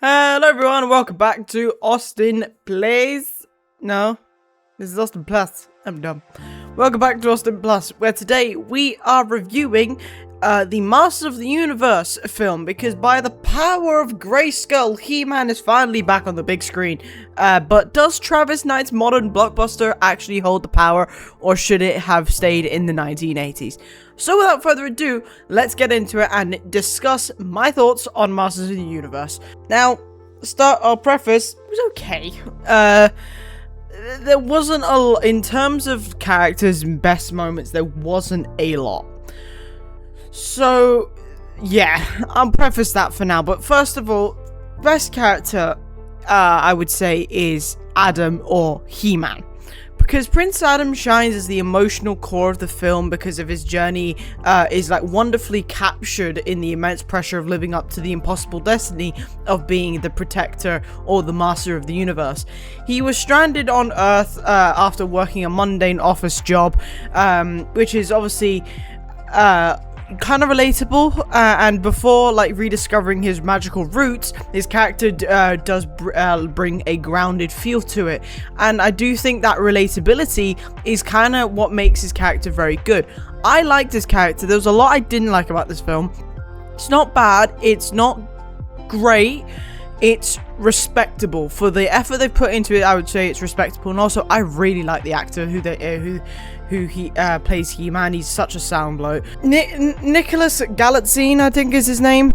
Hello everyone, and welcome back to Austin Plays. No, this is Austin Plus. I'm dumb. Welcome back to Austin Plus, where today we are reviewing the Masters of the Universe film, because by the power of Grayskull, He-Man is finally back on the big screen. But does Travis Knight's modern blockbuster actually hold the power, or should it have stayed in the 1980s? So without further ado, let's get into it and discuss my thoughts on Masters of the Universe. Now, I'll preface, it was okay. There wasn't in terms of characters and best moments, there wasn't a lot. So, yeah, I'll preface that for now. But first of all, best character, I would say, is Adam or He-Man. Because Prince Adam shines as the emotional core of the film because of his journey is like wonderfully captured in the immense pressure of living up to the impossible destiny of being the protector or the master of the universe. He was stranded on Earth after working a mundane office job, which is obviously kind of relatable, and before like rediscovering his magical roots, his character does bring a grounded feel to it, and I do think that relatability is kind of what makes his character very good. I liked his character. There was a lot I didn't like about this film. It's not bad, it's not great, it's respectable. For the effort they put into it, I would say it's respectable. And also, I really like the actor who he plays He-Man. He's such a sound bloke. Nicholas Galitzine, I think is his name.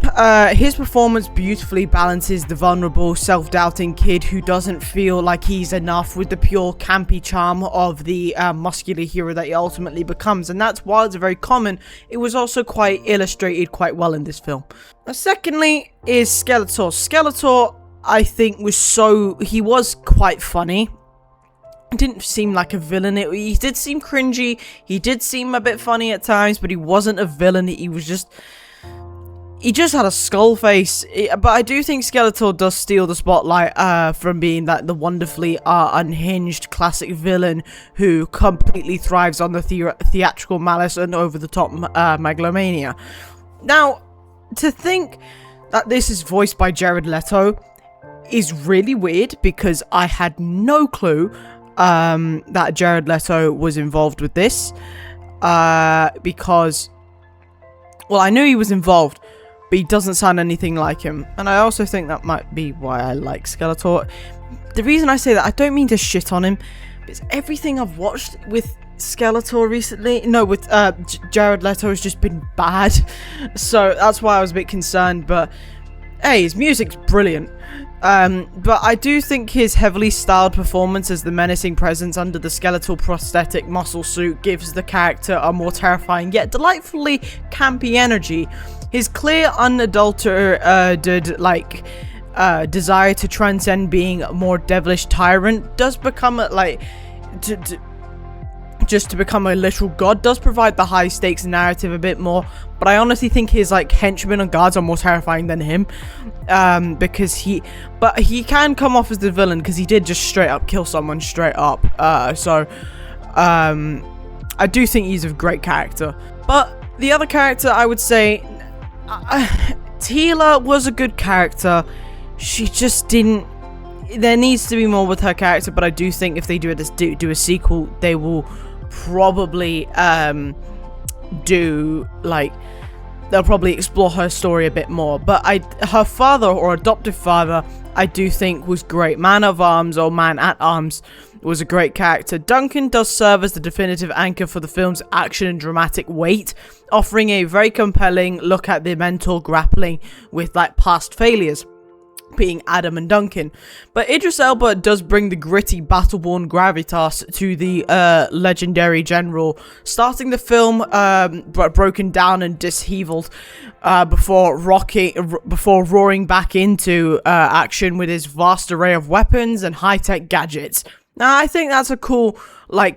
His performance beautifully balances the vulnerable, self-doubting kid who doesn't feel like he's enough with the pure campy charm of the muscular hero that he ultimately becomes. And that's why it's very common. It was also quite illustrated quite well in this film. Secondly is Skeletor. Skeletor, I think, he was quite funny. Didn't seem like a villain. He did seem cringy, he did seem a bit funny at times, but he wasn't a villain. He just had a skull face. But I do think Skeletor does steal the spotlight from being the wonderfully unhinged classic villain who completely thrives on the theatrical malice and over-the-top megalomania. Now, to think that this is voiced by Jared Leto is really weird, because I had no clue that Jared Leto was involved with this, because, well, I knew he was involved, but he doesn't sound anything like him, and I also think that might be why I like Skeletor. The reason I say that, I don't mean to shit on him, but it's everything I've watched with Skeletor recently, with Jared Leto, has just been bad, so that's why I was a bit concerned. But hey, his music's brilliant. But I do think his heavily styled performance as the menacing presence under the skeletal prosthetic muscle suit gives the character a more terrifying yet delightfully campy energy. His clear, unadulterated, desire to transcend being a more devilish tyrant does become just to become a literal god does provide the high stakes narrative a bit more, but I honestly think his henchmen and guards are more terrifying than him, because he can come off as the villain, because he did just straight up kill someone straight up, so I do think he's a great character. But the other character, I would say, Teela was a good character. She just didn't, there needs to be more with her character, but I do think if they do a sequel, they will probably they'll probably explore her story a bit more. But her father, or adoptive father, I do think was great. Man at Arms was a great character. Duncan does serve as the definitive anchor for the film's action and dramatic weight, offering a very compelling look at the mental grappling with past failures, being Adam and Duncan. But Idris Elba does bring the gritty, battle-worn gravitas to the legendary general, starting the film broken down and disheveled before roaring back into action with his vast array of weapons and high-tech gadgets. Now, I think that's a cool,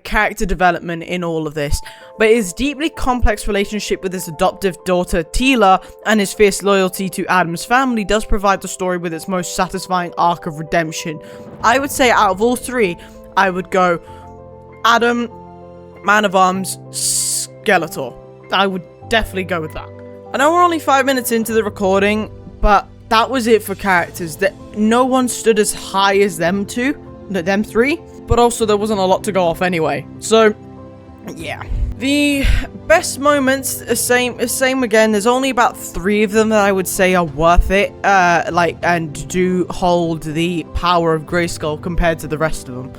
character development in all of this. But his deeply complex relationship with his adoptive daughter, Teela, and his fierce loyalty to Adam's family does provide the story with its most satisfying arc of redemption. I would say out of all three, I would go Adam, Man of Arms, Skeletor. I would definitely go with that. I know we're only 5 minutes into the recording, but that was it for characters. That no one stood as high as them three, but also there wasn't a lot to go off anyway. So, yeah. The best moments, same again. There's only about 3 of them that I would say are worth it, and do hold the power of Grayskull compared to the rest of them.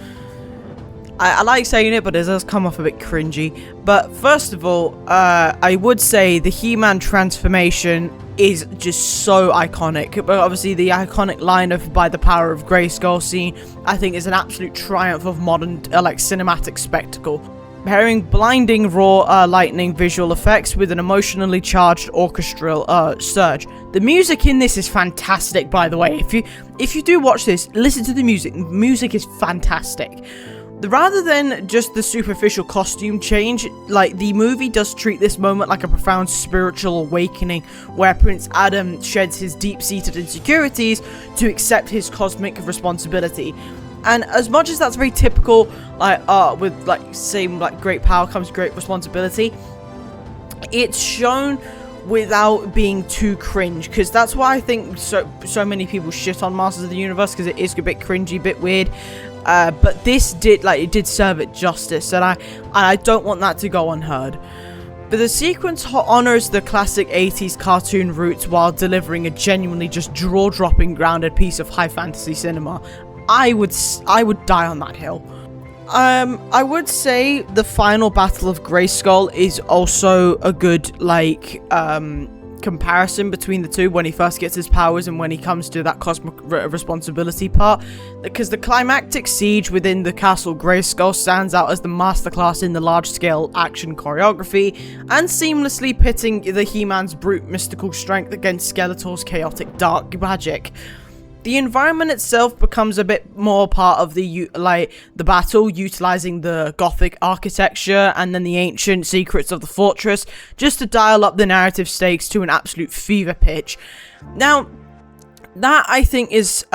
I like saying it, but it does come off a bit cringy. But first of all, I would say the He-Man transformation is just so iconic. But obviously the iconic line of "by the power of Grayskull" scene, I think, is an absolute triumph of modern cinematic spectacle. Pairing blinding raw lightning visual effects with an emotionally charged orchestral surge. The music in this is fantastic, by the way. If you do watch this, listen to the music. Music is fantastic. Rather than just the superficial costume change, the movie does treat this moment like a profound spiritual awakening, where Prince Adam sheds his deep-seated insecurities to accept his cosmic responsibility. And as much as that's very typical, with great power comes great responsibility, it's shown without being too cringe, because that's why I think so many people shit on Masters of the Universe, because it is a bit cringy, a bit weird. But this did serve it justice, and I don't want that to go unheard. But the sequence honors the classic 80s cartoon roots while delivering a genuinely just jaw-dropping grounded piece of high fantasy cinema. I would die on that hill. I would say the final battle of Grayskull is also a good comparison between the two, when he first gets his powers and when he comes to that cosmic responsibility part, because the climactic siege within the castle Grayskull stands out as the masterclass in the large-scale action choreography and seamlessly pitting the He-Man's brute mystical strength against Skeletor's chaotic dark magic. The environment itself becomes a bit more part of the battle, utilizing the Gothic architecture and then the ancient secrets of the fortress, just to dial up the narrative stakes to an absolute fever pitch. Now, that I think is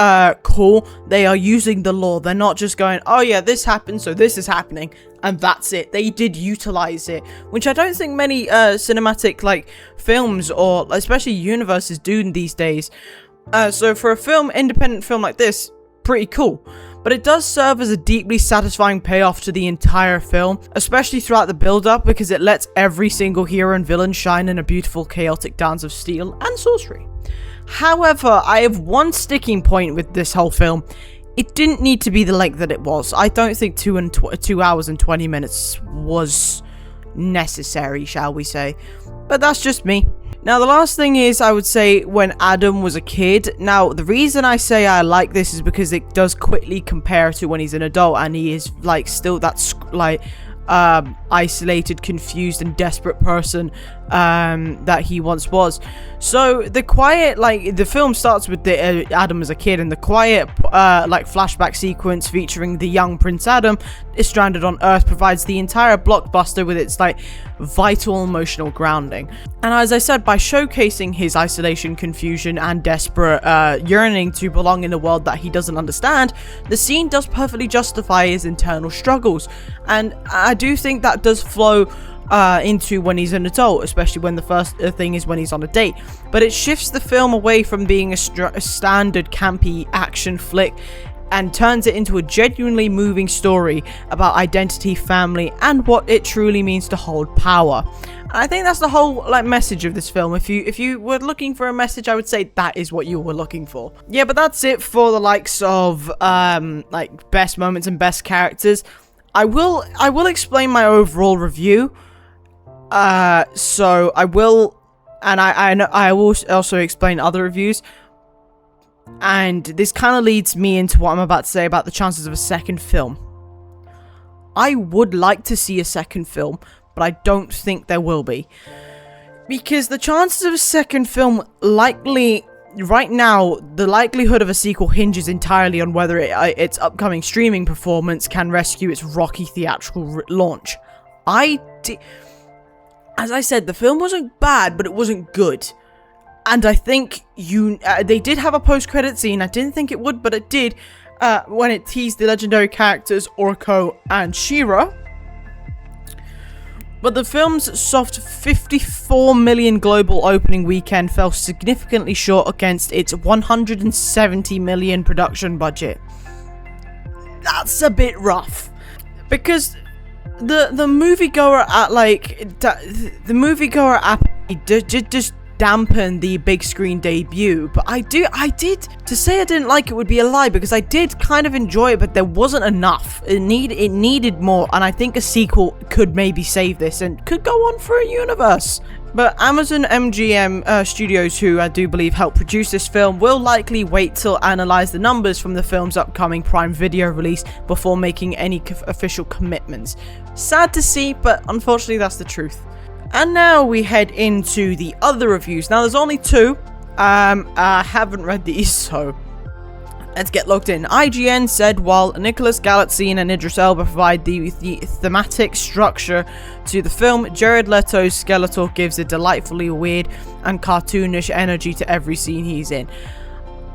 cool. They are using the lore. They're not just going, oh yeah, this happened, so this is happening, and that's it. They did utilize it, which I don't think many cinematic films, or especially universes, do these days. So for a independent film like this, pretty cool. But it does serve as a deeply satisfying payoff to the entire film, especially throughout the build-up, because it lets every single hero and villain shine in a beautiful, chaotic dance of steel and sorcery. However, I have one sticking point with this whole film. It didn't need to be the length that it was. I don't think 2 hours and 20 minutes was necessary, shall we say. But that's just me. Now, the last thing is, I would say, when Adam was a kid. Now, the reason I say I like this is because it does quickly compare to when he's an adult, and he is, still that, isolated, confused, and desperate person that he once was. So the quiet, the film starts with the Adam as a kid, and the quiet flashback sequence featuring the young Prince Adam is stranded on Earth provides the entire blockbuster with its vital emotional grounding. And as I said, by showcasing his isolation, confusion, and desperate yearning to belong in a world that he doesn't understand, the scene does perfectly justify his internal struggles. And I do think that does flow into when he's an adult, especially when the first thing is when he's on a date. But it shifts the film away from being a standard campy action flick and turns it into a genuinely moving story about identity, family, and what it truly means to hold power. And I think that's the whole message of this film. If you were looking for a message, I would say that is what you were looking for. Yeah, but that's it for the likes of best moments and best characters. I will explain my overall review. So I will, and I will also explain other reviews. And this kind of leads me into what I'm about to say about the chances of a second film. I would like to see a second film, but I don't think there will be. Because the chances of a second film likely, right now, the likelihood of a sequel hinges entirely on whether its upcoming streaming performance can rescue its rocky theatrical launch. As I said, the film wasn't bad, but it wasn't good. And I think they did have a post-credit scene. I didn't think it would, but it did, when it teased the legendary characters Orko and She-Ra. But the film's soft 54 million global opening weekend fell significantly short against its 170 million production budget. That's a bit rough, because the moviegoer at just dampen the big screen debut. But I did to say I didn't like it would be a lie, because I did kind of enjoy it, but there wasn't enough. It needed more, and I think a sequel could maybe save this and could go on for a universe. But Amazon MGM Studios, who I do believe helped produce this film, will likely wait till analyze the numbers from the film's upcoming Prime Video release before making any official commitments. Sad to see, but unfortunately that's the truth. And now we head into the other reviews. Now there's only two. I haven't read these, so let's get logged in. IGN said while Nicholas Galitzine and Idris Elba provide the thematic structure to the film, Jared Leto's Skeletor gives a delightfully weird and cartoonish energy to every scene he's in.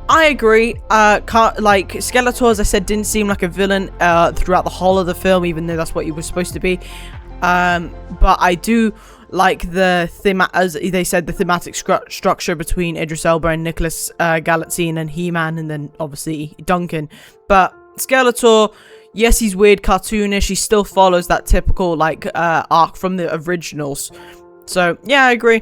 I agree. Like Skeletor, as I said, didn't seem like a villain throughout the whole of the film, even though that's what he was supposed to be. But I do like the as they said, the thematic structure between Idris Elba and Nicholas Galitzine and He-Man, and then obviously Duncan. But Skeletor, yes, he's weird, cartoonish. He still follows that typical like arc from the originals. So yeah, I agree.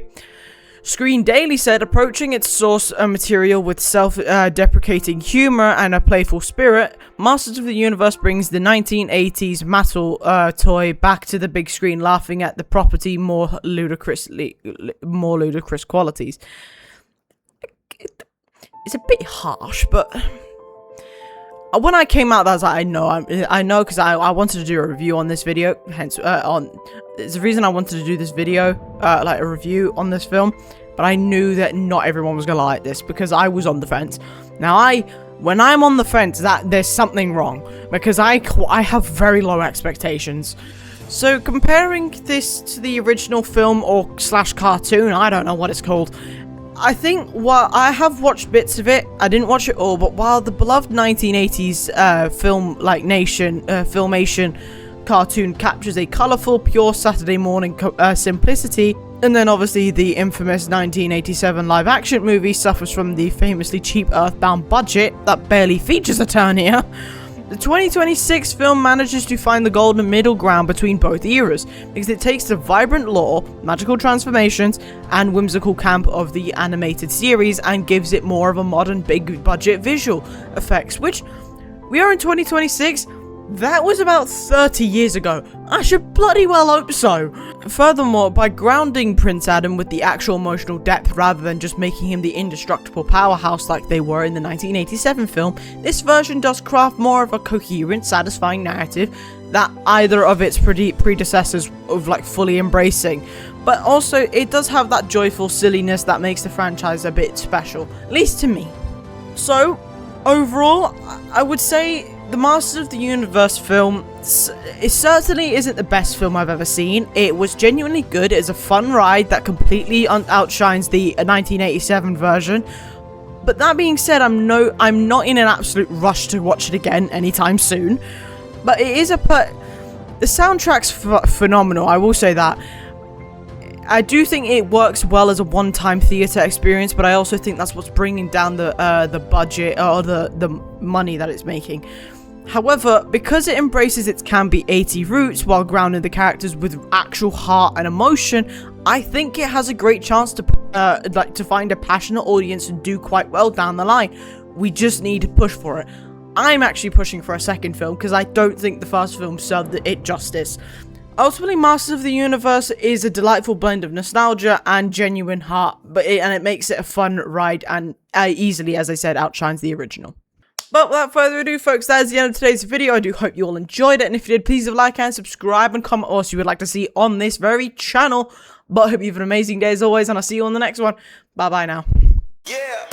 Screen Daily said, approaching its source material with self-deprecating humor and a playful spirit, Masters of the Universe brings the 1980s Mattel toy back to the big screen, laughing at the property more ludicrous qualities. It's a bit harsh, but when I came out, I was like, I know, because I wanted to do a review on this video. Hence, it's the reason I wanted to do this video, like a review on this film. But I knew that not everyone was gonna like this, because I was on the fence. Now, when I'm on the fence, that there's something wrong, because I have very low expectations. So comparing this to the original film or / cartoon, I don't know what it's called. I think I have watched bits of it. I didn't watch it all, but while the beloved 1980s Filmation cartoon captures a colourful, pure Saturday morning simplicity, and then obviously the infamous 1987 live-action movie suffers from the famously cheap Earthbound budget that barely features Eternia, the 2026 film manages to find the golden middle ground between both eras, because it takes the vibrant lore, magical transformations, and whimsical camp of the animated series and gives it more of a modern big-budget visual effects, which we are in 2026. That was about 30 years ago. I should bloody well hope so. Furthermore, by grounding Prince Adam with the actual emotional depth rather than just making him the indestructible powerhouse like they were in the 1987 film, this version does craft more of a coherent, satisfying narrative that either of its predecessors of like fully embracing. But also, it does have that joyful silliness that makes the franchise a bit special, at least to me. So, overall, I would say the Masters of the Universe film, it certainly isn't the best film I've ever seen. It was genuinely good. It's a fun ride that completely outshines the 1987 version. But that being said, I'm not in an absolute rush to watch it again anytime soon. But it is the soundtrack's phenomenal, I will say that. I do think it works well as a one-time theater experience, but I also think that's what's bringing down the budget or the money that it's making. However, because it embraces its campy 80s roots while grounding the characters with actual heart and emotion, I think it has a great chance to find a passionate audience and do quite well down the line. We just need to push for it. I'm actually pushing for a second film because I don't think the first film served it justice. Ultimately, Masters of the Universe is a delightful blend of nostalgia and genuine heart, and it makes it a fun ride and easily, as I said, outshines the original. But without further ado, folks, that is the end of today's video. I do hope you all enjoyed it, and if you did, please leave a like and subscribe and comment what else you would like to see on this very channel. But I hope you have an amazing day as always, and I'll see you on the next one. Bye bye now. Yeah.